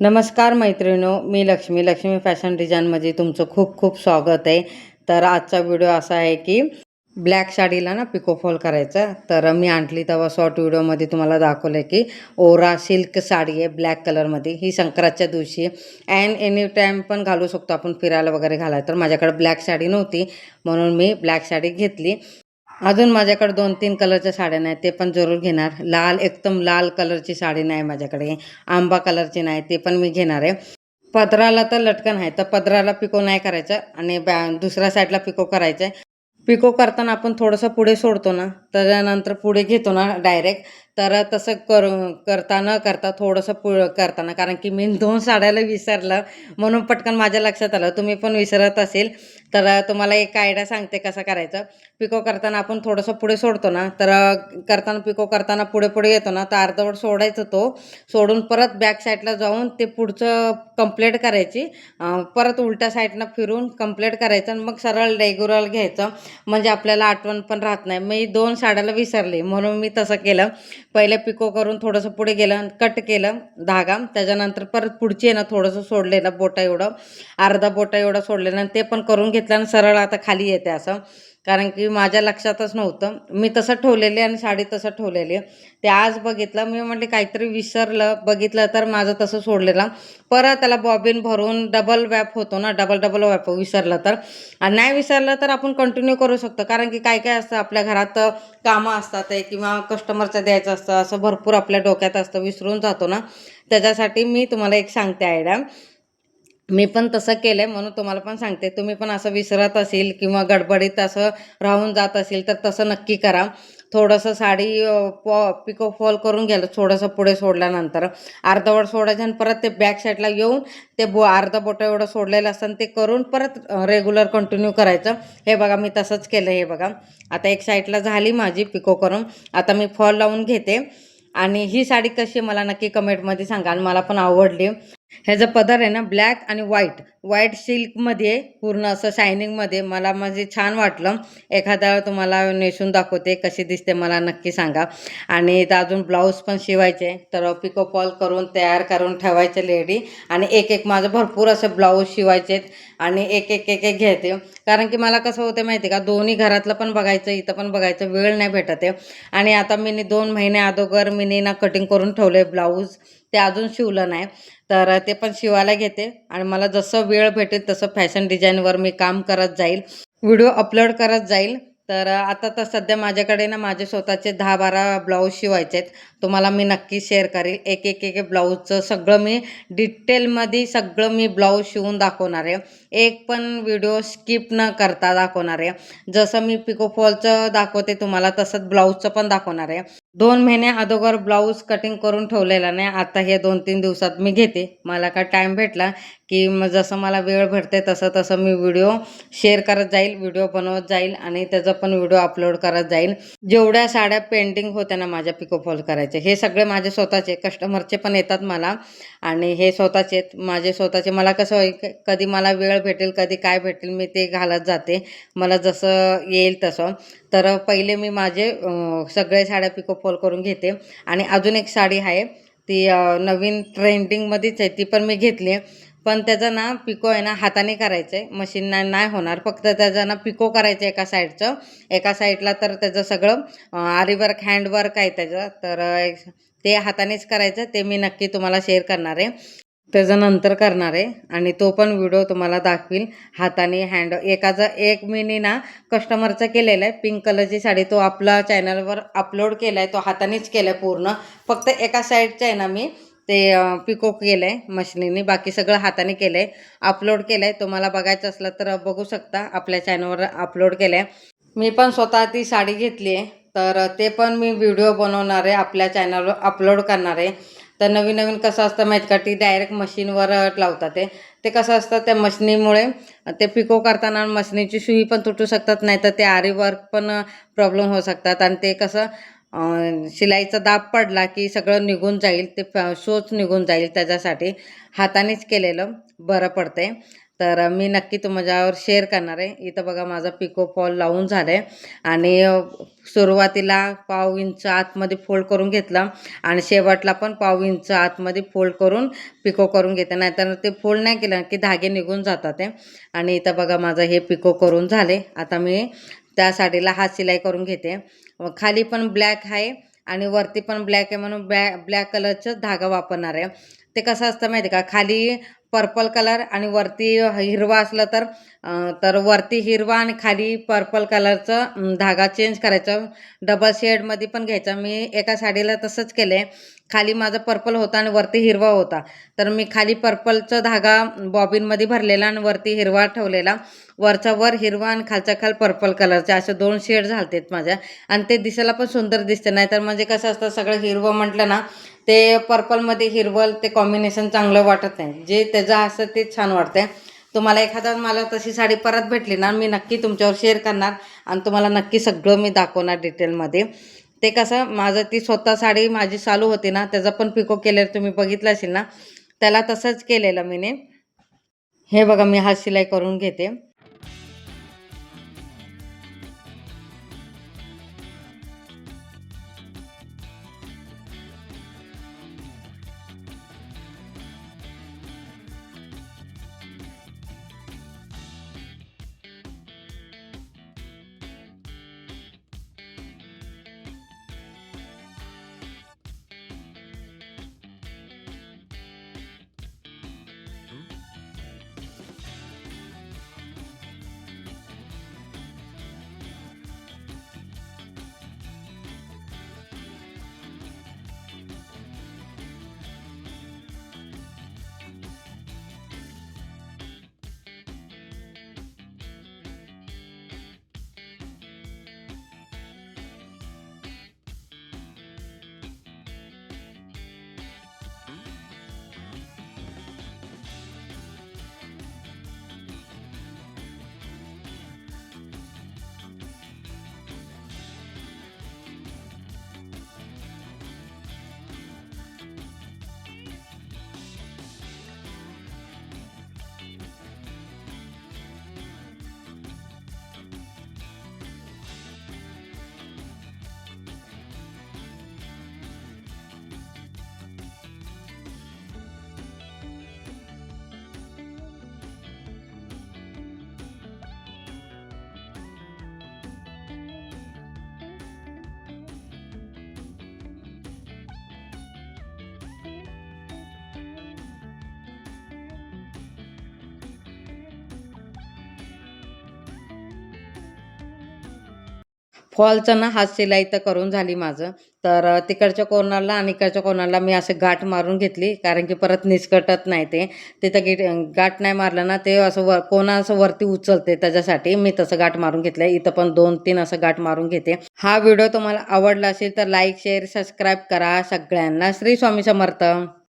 नमस्कार मैत्रिणींनो, मी लक्ष्मी फॅशन डिझाईनमध्ये तुमचं खूप खूप स्वागत आहे. तर आजचा व्हिडिओ असा आहे की ब्लॅक साडीला ना पिको फॉल करायचा. तर मी आणली तेव्हा शॉर्ट व्हिडिओमध्ये तुम्हाला दाखवलं की ओरा सिल्क साडी आहे ब्लॅक कलरमध्ये. ही संक्रांतच्या दिवशी अँड एनी टाईम पण घालू शकतो आपण, फिरायला वगैरे घालायला. तर माझ्याकडे ब्लॅक साडी नव्हती म्हणून मी ब्लॅक साडी घेतली. अजून माझ्याकडे 2-3 कलरच्या साड्या नाही, ते पण जरूर घेणार. एकदम लाल कलरची साडी नाही माझ्याकडे, आंबा कलरची नाही, ते पण मी घेणार आहे. पदराला तर लटकन आहे, तर पदराला पिको नाही करायचं आणि दुसऱ्या साईडला पिको करायचं आहे. पिको करताना आपण थोडंसं पुढे सोडतो ना, त्याच्यानंतर पुढे घेतो ना डायरेक्ट, तर तसं करता न करता थोडंसं करताना, कारण की मी 2 साड्याला विसरलं म्हणून पटकन माझ्या लक्षात आलं. तुम्ही पण विसरत असेल तर तुम्हाला एक आयडिया सांगते कसं करायचं. पिको करताना आपण थोडंसं पुढे सोडतो ना, तर करताना पिको करताना पुढे पुढे येतो ना, तर अर्धवट सोडायचं, तो सोडून परत बॅक साईडला जाऊन ते पुढचं कंप्लीट करायची. परत उलट्या साईडनं फिरून कंप्लीट करायचं आणि मग सरळ रेग्युलर घ्यायचं, म्हणजे आपल्याला आठवण पण राहत नाही. मी 2 साड्याला विसरले म्हणून मी तसं केलं. पहिले पिको करून थोडंसं पुढे गेलं, कट केलं धागा, त्याच्यानंतर परत पुढची आहे ना थोडंसं सोडलेलं बोटा एवढं, अर्धा बोटा एवढं सोडलेलं आणि ते पण करून घेतलं आणि सरळ आता खाली येते असं. कारण की माझ्या लक्षातच नव्हतं, मी तसं ठेवलेली आणि साडी तसं ठेवलेली. ते आज बघितलं, मी म्हटले काहीतरी विसरलं, बघितलं तर माझं तसं सोडलेलं. परत त्याला बॉबिन भरून डबल वॅप होतो ना, डबल वॅप विसरलं तर. आणि नाही विसरलं तर आपण कंटिन्यू करू शकतो, कारण की काय काय असतं आपल्या घरात, कामं असतात आहे किंवा कस्टमरचं द्यायचं असतं, असं भरपूर आपल्या डोक्यात असतं, विसरून जातो ना. त्याच्यासाठी मी तुम्हाला एक सांगते आयडिया. मी पण तसं केलंय म्हणून तुम्हाला पण सांगते. तुम्ही पण असं विसरत असेल किंवा गडबडीत असं राहून जात असेल तर तसं नक्की करा. थोडंसं साडी पिको फॉल करून घ्यायला, थोडंसं पुढे सोडल्यानंतर अर्धवट सोडायचं आणि परत ते बॅक साईडला येऊन ते अर्धा बोटं एवढं सोडलेलं असतं ते करून परत रेग्युलर कंटिन्यू करायचं. हे बघा मी तसंच केलं. हे बघा आता एक साईडला झाली माझी पिको करून. आता मी फॉल लावून घेते. आणि ही साडी कशी मला नक्की कमेंटमध्ये सांगा आणि मला पण आवडली. ह्याचा पदर आहे ना ब्लॅक आणि व्हाईट सिल्कमध्ये, पूर्ण असं शायनिंगमध्ये, मला म्हणजे छान वाटलं. एखाद्या तुम्हाला नेसून दाखवते कशी दिसते, मला नक्की सांगा. आणि इथं अजून ब्लाऊज पण शिवायचे, तर पिको फॉल करून तयार करून ठेवायचे लेडी. आणि एक एक माझं भरपूर असं ब्लाऊज शिवायचे आणि एक घ्यायचे. कारण की मला कसं होतं माहिती आहे का, दोन्ही घरातलं पण बघायचं, इथं पण बघायचं, वेळ नाही भेटत आहे. आणि आता मी 2 महिने अगोदर ना कटिंग करून ठेवले ब्लाऊज, ते अजून शिवलं नाही. तर ते पण शिवायला घेते आणि मला जसं वेळ भेटेल तसं फॅशन डिझाईनवर मी काम करत जाईल, व्हिडिओ अपलोड करत जाईल. तर आता तर सध्या माझ्याकडे ना माझे स्वतःचे 10-12 ब्लाऊज शिवायचे आहेत. तुम्हाला मी नक्की शेअर करेल. एक ब्लाऊजचं सगळं मी डिटेलमध्ये सगळं मी ब्लाऊज शिवून दाखवणार आहे. एक पण व्हिडिओ स्किप न करता दाखवणार आहे. जसं मी पिको फॉलचं दाखवते तुम्हाला, तसंच ब्लाऊजचं पण दाखवणार आहे. 2 महिने अगोदर ब्लाऊज कटिंग करून ठेवलेला नाही. आता हे 2-3 दिवसात मी घेते. मला काय टाईम भेटला की मग जसं मला वेळ भेटते तसं मी व्हिडिओ शेअर करत जाईल, व्हिडिओ बनवत जाईल आणि त्याचा पण व्हिडिओ अपलोड करत जाईल. जेवढ्या साड्या पेंटिंग होत्या ना माझ्या पिको फॉल करायचे, हे सगळे माझे स्वतःचे, कस्टमरचे पण येतात मला आणि हे स्वतःचे आहेत माझे स्वतःचे. मला कसं होईल, कधी मला वेळ भेटेल, कधी काय भेटेल, मी ते घालत जाते, मला जसं येईल तसं. तर पहिले मी माझे सगळे साड्या पिको फॉल करून घेते. आणि अजून एक साडी आहे, ती नवीन ट्रेंडिंगमध्येच आहे, ती पण मी घेतली. पण त्याचं ना पिको आहे ना हाताने करायचं आहे, मशीन नाही होणार. फक्त त्याचं ना पिको करायचं एका साईडचं, एका साईडला. तर त्याचं सगळं आरीवर्क, हँडवर्क आहे त्याचं. तर ते हातानेच करायचं. ते मी नक्की तुम्हाला शेअर करणार आहे, त्याच्यानंतर करणार आहे. आणि तो पण व्हिडिओ तुम्हाला दाखवील. हाताने एक मीनी ना कस्टमरचा केलेला आहे, पिंक कलरची साडी, तो आपला चॅनलवर अपलोड केला आहे. तो हातानेच केला आहे पूर्ण. फक्त एका साईडचं आहे ना मी ते पिको केलं आहे मशिनीने, बाकी सगळं हाताने केलं आहे, अपलोड केलं आहे. तुम्हाला बघायचं असलं तर बघू शकता, आपल्या चॅनलवर अपलोड केलं आहे. मी पण स्वतः ती साडी घेतली आहे, तर ते पण मी व्हिडिओ बनवणार आहे, आपल्या चॅनलवर अपलोड करणार आहे. तर नवीन कसं असतं माहीत का, ती डायरेक्ट मशीनवर लावतात. ते कसं असतं, त्या मशिनीमुळे ते पिको करताना मशिनीची सुई पण तुटू शकतात, नाही तर ते आरी वर्क पण प्रॉब्लेम होऊ शकतात. आणि ते कसं शिलाईचा दाब पडला की सगळं निघून जाईल, ते शोच निघून जाईल. त्याच्यासाठी हातानेच केलेलं बरं पडतंय. तर मी नक्की तुमच्यावर शेअर करणार आहे. इथं बघा माझा पिको फॉल लावून झालं आहे आणि सुरुवातीला पाव इंच आतमध्ये फोल्ड करून घेतलं आणि शेवटला पण पाव इंच आतमध्ये फोल्ड करून पिको करून घेते, नाहीतर ते फोल्ड नाही केलं की धागे निघून जातात ते. आणि इथं बघा माझं हे पिको करून झाले. आता मी त्या साडीला हात शिलाई करून घेते. खाली पण ब्लॅक आहे आणि वरती पण ब्लॅक आहे म्हणून ब्लॅक कलरचं धागा वापरणार आहे. ते कसं असतं माहिती आहे का, खाली पर्पल कलर आणि वरती हिरवा असलं तर वरती हिरवा आणि खाली पर्पल कलरचं धागा चेंज करायचं, डबल शेडमध्ये पण घ्यायचा. मी एका साडीला तसंच केलं आहे. खाली माझा पर्पल होता आणि वरती हिरवा होता, तर मी खाली पर्पलचा धागा बॉबिनमध्ये भरलेला आणि वरती हिरवा ठेवलेला. वरचा वर हिरवा आणि खालच्या खाल पर्पल कलरचे असे 2 शेड झालतेत माझ्या. आणि ते दिसायला पण सुंदर दिसते. नाहीतर म्हणजे कसं असतं, सगळं हिरवं म्हटलं ना ते पर्पलमध्ये हिरवं ते कॉम्बिनेशन चांगलं वाटत नाही. जे त्याचं असतं ते छान वाटते. तुम्हाला एखादा मला तशी साडी परत भेटली ना, मी नक्की तुमच्यावर शेअर करणार आणि तुम्हाला नक्की सगळं मी दाखवणार डिटेलमध्ये. ते कसं माझं ती स्वतः साडी माझी चालू होती ना, त्याचा पण पिको केलेलं तुम्ही बघितलं असेल ना, त्याला तसंच केलेलं मीने. हे बघा मी हात शिलाई करून घेते. फॉलचं ना हात शिलाई तर करून झाली माझं. तर तिकडच्या कॉर्नरला आणि इकडच्या कॉर्नरला मी असं गाठ मारून घेतली, कारण की परत निसकटत नाही ते. तिथं गाठ नाही मारलं ना ते असं कोणा असं वरती उचलते, त्याच्यासाठी मी तसं गाठ मारून घेतलं. इथं पण 2-3 असं गाठ मारून घेते. हा व्हिडिओ तुम्हाला आवडला असेल तर लाईक, शेअर, सबस्क्राईब करा. सगळ्यांना श्री स्वामी समर्थ.